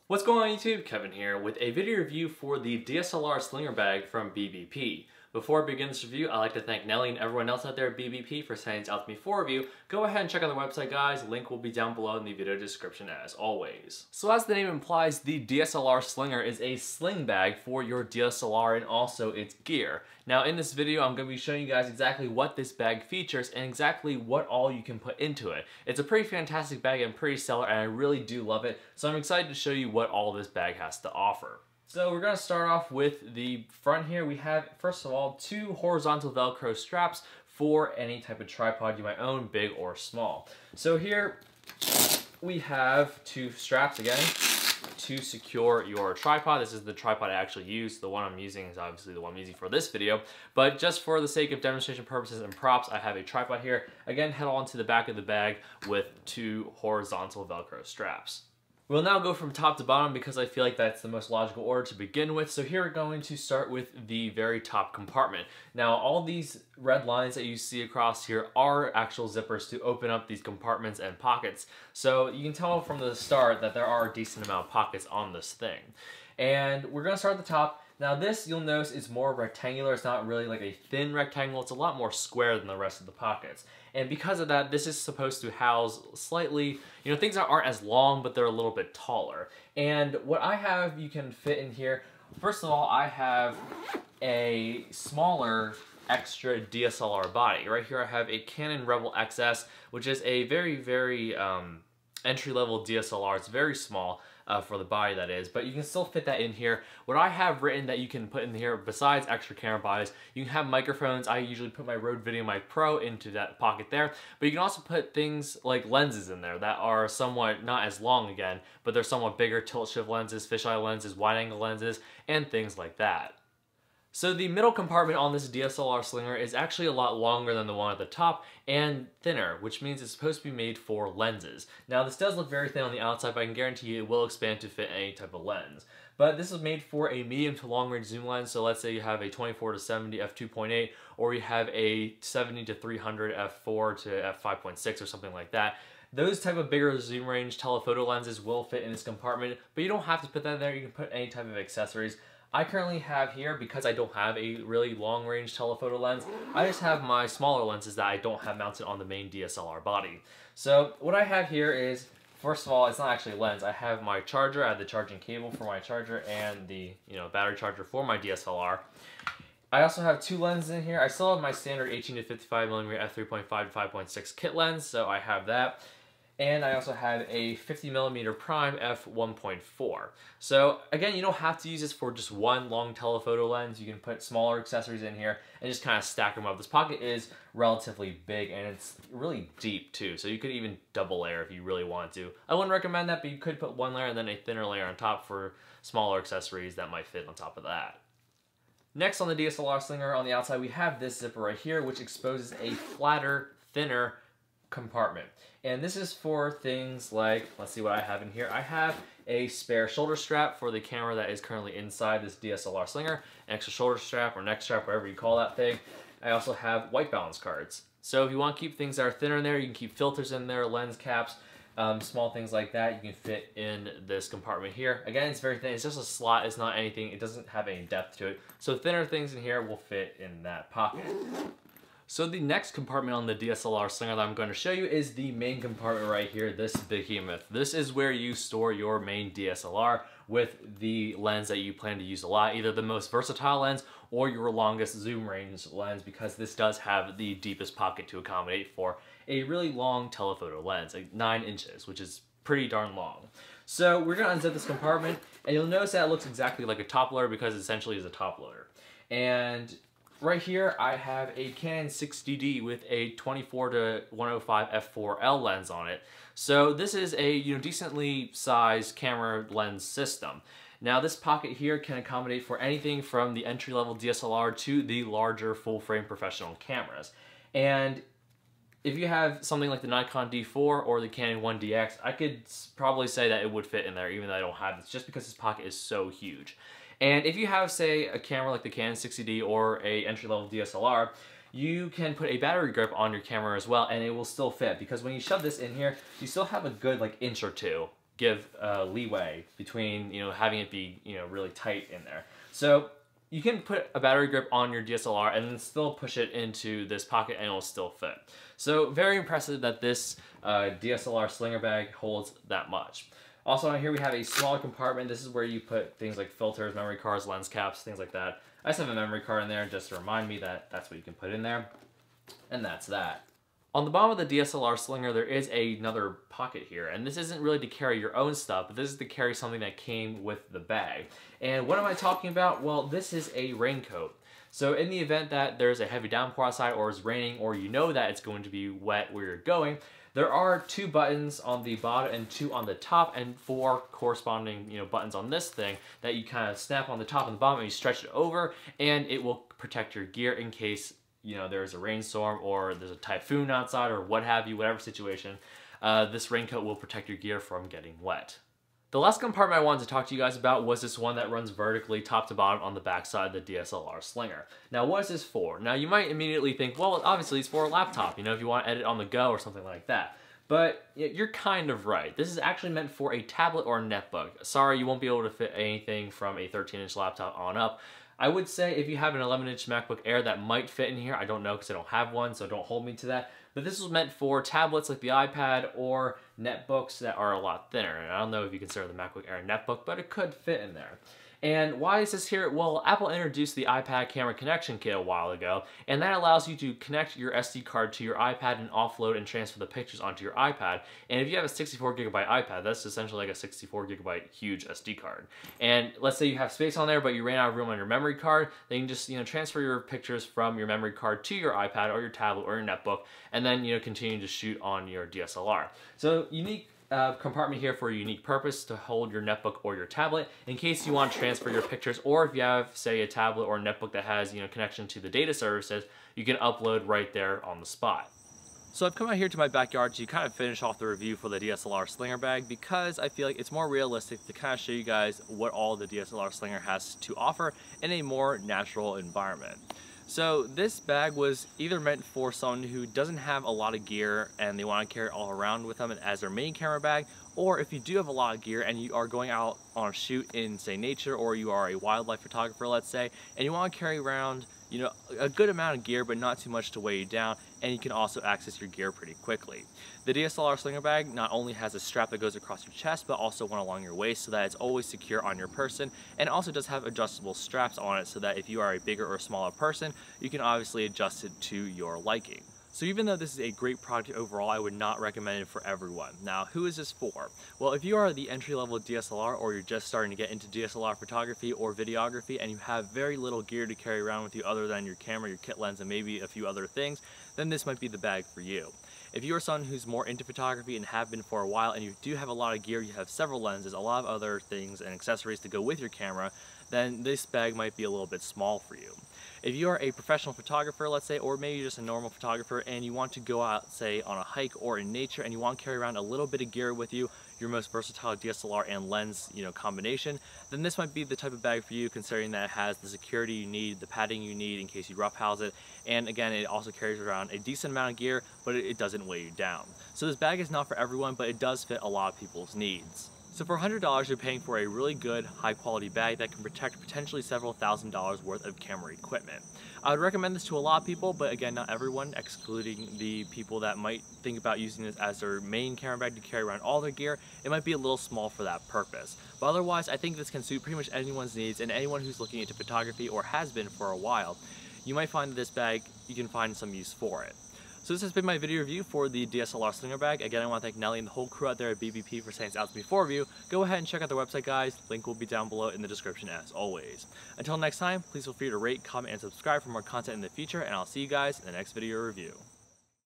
What's going on YouTube? Kevin here with a video review for the DSLR Slinger bag from BBP. Before I begin this review, I'd like to thank Nelly and everyone else out there at BBP for sending this out to me for review. Go ahead and check out their website, guys. Link will be down below in the video description as always. So as the name implies, the DSLR Slinger is a sling bag for your DSLR and also its gear. Now in this video, I'm going to be showing you guys exactly what this bag features and exactly what all you can put into it. It's a pretty fantastic bag and pretty stellar, and I really do love it. So I'm excited to show you what all this bag has to offer. So we're going to start off with the front here. We have, first of all, two horizontal Velcro straps for any type of tripod you might own, big or small. So here we have two straps again to secure your tripod. This is the tripod I actually use. The one I'm using is obviously the one I'm using for this video, but just for the sake of demonstration purposes and props, I have a tripod here. Again, head on to the back of the bag with two horizontal Velcro straps. We'll now go from top to bottom because I feel like that's the most logical order to begin with. So here we're going to start with the very top compartment. Now all these red lines that you see across here are actual zippers to open up these compartments and pockets. So you can tell from the start that there are a decent amount of pockets on this thing. And we're going to start at the top. Now this, you'll notice, is more rectangular. It's not really like a thin rectangle. It's a lot more square than the rest of the pockets. And because of that, this is supposed to house slightly, things that aren't as long, but they're a little bit taller. And what I have you can fit in here, first of all, I have a smaller extra DSLR body. Right here I have a Canon Rebel XS, which is a very entry-level DSLR. It's very small for the body, that is, but you can still fit that in here. What I have written that you can put in here, besides extra camera bodies, you can have microphones. I usually put my Rode VideoMic Pro into that pocket there, but you can also put things like lenses in there that are somewhat not as long again, but they're somewhat bigger, tilt-shift lenses, fisheye lenses, wide-angle lenses, and things like that. So the middle compartment on this DSLR Slinger is actually a lot longer than the one at the top and thinner, which means it's supposed to be made for lenses. Now this does look very thin on the outside, but I can guarantee you it will expand to fit any type of lens. But this is made for a medium to long range zoom lens, so let's say you have a 24 to 70 f2.8 or you have a 70 to 300 f4 to f5.6 or something like that. Those type of bigger zoom range telephoto lenses will fit in this compartment, but you don't have to put that in there. You can put any type of accessories. I currently have here, because I don't have a really long range telephoto lens, I just have my smaller lenses that I don't have mounted on the main DSLR body. So what I have here is, first of all, it's not actually a lens. I have my charger. I have the charging cable for my charger and the battery charger for my DSLR. I also have two lenses in here. I still have my standard 18 to 55mm f3.5 to 5.6 kit lens, so I have that. And I also have a 50mm prime f1.4. So again, you don't have to use this for just one long telephoto lens. You can put smaller accessories in here and just kind of stack them up. This pocket is relatively big and it's really deep too, so you could even double layer if you really want to. I wouldn't recommend that, but you could put one layer and then a thinner layer on top for smaller accessories that might fit on top of that. Next on the DSLR Slinger, on the outside, we have this zipper right here, which exposes a flatter, thinner compartment. And this is for things like, let's see what I have in here. I have a spare shoulder strap for the camera that is currently inside this DSLR Slinger, an extra shoulder strap or neck strap, whatever you call that thing. I also have white balance cards. So if you want to keep things that are thinner in there, you can keep filters in there, lens caps, small things like that, you can fit in this compartment here. Again, it's very thin. It's just a slot. It's not anything. It doesn't have any depth to it. So thinner things in here will fit in that pocket. So the next compartment on the DSLR Slinger that I'm going to show you is the main compartment right here, this behemoth. This is where you store your main DSLR with the lens that you plan to use a lot, either the most versatile lens or your longest zoom range lens, because this does have the deepest pocket to accommodate for a really long telephoto lens, like 9 inches, which is pretty darn long. So we're going to unzip this compartment, and you'll notice that it looks exactly like a top loader because it essentially is a top loader. And right here, I have a Canon 6DD with a 24 to 105 f4L lens on it. So this is a decently sized camera lens system. Now this pocket here can accommodate for anything from the entry-level DSLR to the larger full-frame professional cameras. And if you have something like the Nikon D4 or the Canon 1DX, I could probably say that it would fit in there even though I don't have this, just because this pocket is so huge. And if you have, say, a camera like the Canon 60D or a entry-level DSLR, you can put a battery grip on your camera as well, and it will still fit, because when you shove this in here, you still have a good inch or two, give leeway between, you know, having it be, you know, really tight in there. So you can put a battery grip on your DSLR and then still push it into this pocket and it will still fit. So very impressive that this DSLR Slinger bag holds that much. Also on here we have a smaller compartment. This is where you put things like filters, memory cards, lens caps, things like that. I just have a memory card in there just to remind me that that's what you can put in there. And that's that. On the bottom of the DSLR Slinger, there is another pocket here, and this isn't really to carry your own stuff, but this is to carry something that came with the bag. And what am I talking about? Well, this is a raincoat. So in the event that there's a heavy downpour outside or it's raining or you know that it's going to be wet where you're going, there are 2 buttons on the bottom and 2 on the top and 4 corresponding, you know, buttons on this thing that you kind of snap on the top and the bottom and you stretch it over and it will protect your gear in case, you know, there's a rainstorm or there's a typhoon outside or what have you, whatever situation. This raincoat will protect your gear from getting wet. The last compartment I wanted to talk to you guys about was this one that runs vertically top to bottom on the back side of the DSLR Slinger. Now what is this for? Now you might immediately think, well, obviously it's for a laptop, you know, if you want to edit on the go or something like that. But you're kind of right. This is actually meant for a tablet or a netbook. Sorry, you won't be able to fit anything from a 13-inch laptop on up. I would say if you have an 11-inch MacBook Air that might fit in here. I don't know because I don't have one, so don't hold me to that. But this was meant for tablets like the iPad or netbooks that are a lot thinner. And I don't know if you consider the MacBook Air a netbook, but it could fit in there. And why is this here? Well, Apple introduced the iPad camera connection kit a while ago, and that allows you to connect your SD card to your iPad and offload and transfer the pictures onto your iPad. And if you have a 64GB iPad, that's essentially like a 64GB huge SD card. And let's say you have space on there, but you ran out of room on your memory card, then you can just, you know, transfer your pictures from your memory card to your iPad or your tablet or your netbook, and then, you know, continue to shoot on your DSLR. So unique compartment here for a unique purpose to hold your netbook or your tablet in case you want to transfer your pictures, or if you have, say, a tablet or a netbook that has, you know, connection to the data services, you can upload right there on the spot. So I've come out here to my backyard to kind of finish off the review for the DSLR Slinger bag because I feel like it's more realistic to kind of show you guys what all the DSLR Slinger has to offer in a more natural environment. So this bag was either meant for someone who doesn't have a lot of gear and they want to carry it all around with them as their main camera bag, or if you do have a lot of gear and you are going out on a shoot in, say, nature, or you are a wildlife photographer, let's say, and you want to carry around, you know, a good amount of gear but not too much to weigh you down, and you can also access your gear pretty quickly. The DSLR Slinger bag not only has a strap that goes across your chest but also one along your waist so that it's always secure on your person, and also does have adjustable straps on it so that if you are a bigger or smaller person, you can obviously adjust it to your liking. So even though this is a great product overall, I would not recommend it for everyone. Now, who is this for? Well, if you are the entry-level DSLR or you're just starting to get into DSLR photography or videography and you have very little gear to carry around with you other than your camera, your kit lens, and maybe a few other things, then this might be the bag for you. If you are someone who's more into photography and have been for a while and you do have a lot of gear, you have several lenses, a lot of other things and accessories to go with your camera, then this bag might be a little bit small for you. If you are a professional photographer, let's say, or maybe just a normal photographer and you want to go out, say, on a hike or in nature and you want to carry around a little bit of gear with you, your most versatile DSLR and lens, you know, combination, then this might be the type of bag for you, considering that it has the security you need, the padding you need in case you roughhouse it, and again, it also carries around a decent amount of gear, but it doesn't weigh you down. So this bag is not for everyone, but it does fit a lot of people's needs. So for $100, you're paying for a really good, high-quality bag that can protect potentially several $1,000s worth of camera equipment. I would recommend this to a lot of people, but again, not everyone, excluding the people that might think about using this as their main camera bag to carry around all their gear. It might be a little small for that purpose. But otherwise, I think this can suit pretty much anyone's needs, and anyone who's looking into photography or has been for a while, you might find that this bag, you can find some use for it. So this has been my video review for the DSLR Slinger bag. Again, I want to thank Nelly and the whole crew out there at BBP for sending this out to me for review. Go ahead and check out their website, guys. Link will be down below in the description as always. Until next time, please feel free to rate, comment, and subscribe for more content in the future, and I'll see you guys in the next video review.